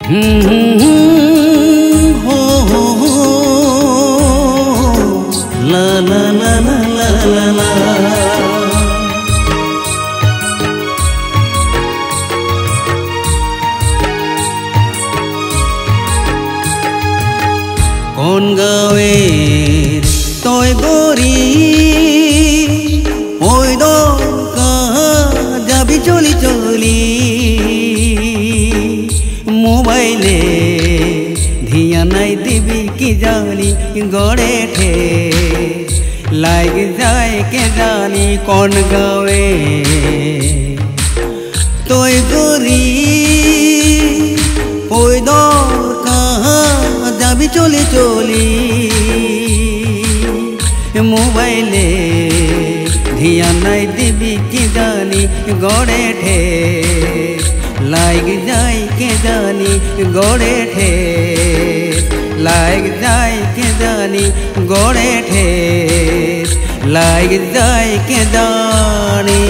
हो ला ला ला ला ला ला কোন গাঁয়ের তয় গরি ওই দো কাহা যাবি চলি চলি মোবাইলে ধিয়া নাই দিবি কি জানি গড়ে ঠে লাগ যায় কে জানি কোন গাঁয়ে তয় গরি ওই দো কাহা যাবি চলি চলি মোবাইলে ধিয়া নাই দিবি কি জানি গড়ে ঠে লাগ যায় কে জানি গড়ে ঠে লাগ যায় কে জানি গড়ে ঠে লাগ যায় কে জানি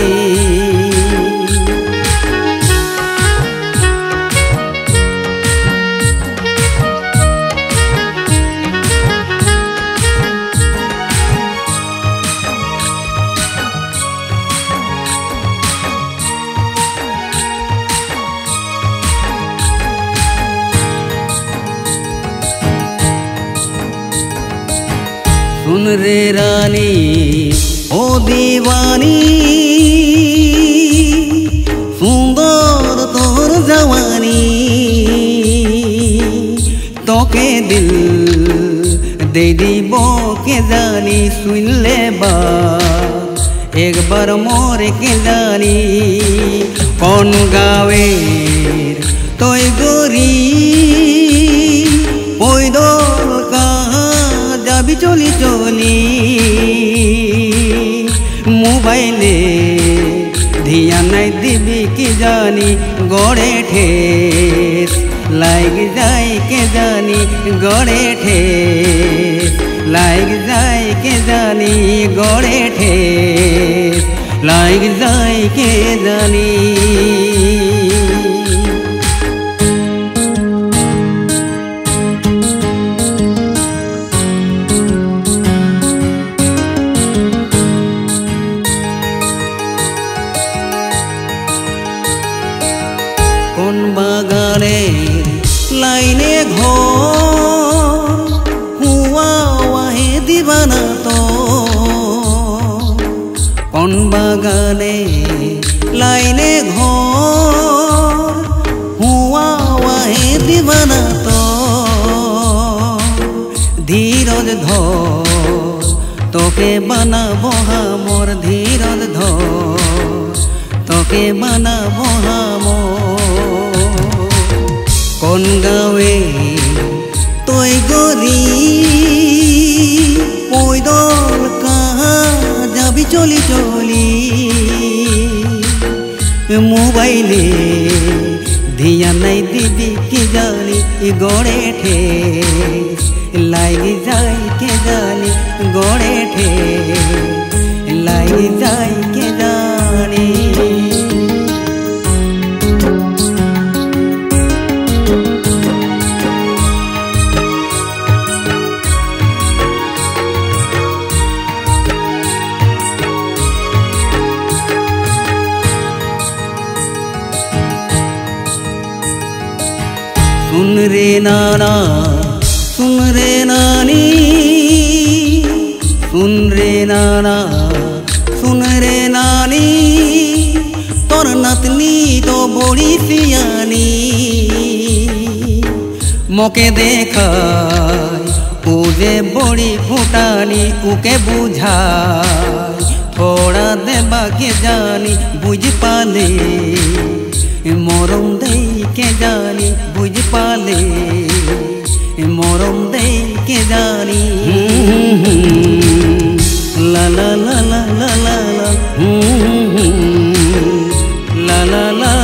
सुन रे रानी ओ दीवानी सुंदर तोर जवानी तोके दिल दे दीबो के जानी सुन ले बात एक बार मोर के जानी कौन गावे तोय गोरी ओई दो যাবি চলি চলি মোবাইলে ধিয়া নাই দিবি কি জানি গড়ে ঠেস লাগ যায় কে জানি গড়ে ঠেস লাগ যায় কে জানি গড়ে ঠেস লাগ যায় কে জানি কোন বাগানে লাইনে ঘর হুয়া ওয়াহে দিবানা তো কোন বাগানে লাইনে ঘর হুয়া ওয়াহে দিবানা তো ধীরজ ধর তোকে বানাবো মোর ধীরজ ধর তোকে বানাবো কোন গাঁয়ে তৈ গরি ওই দল কাহা যাবি চলি চলি মোবাইলে ধিয়া নাই দিবি কি জানি গড়ে ঠে লাগি যায় কে জানি গড়ে ঠে লাগি যায় কে জানি सुन रे नाना सुन रे नानी सुन रे नाना सुन रे नानी तोर नतनी तो बड़ी सियानी मोके देखा उजे बड़ी फुटानी उके बुझा थोड़ा देबा के जानी बुझ पाले মরম দেই কে জানি বুঝ পালে মরম দেই কে জানি লা লা লা লা লা লা লা লা লা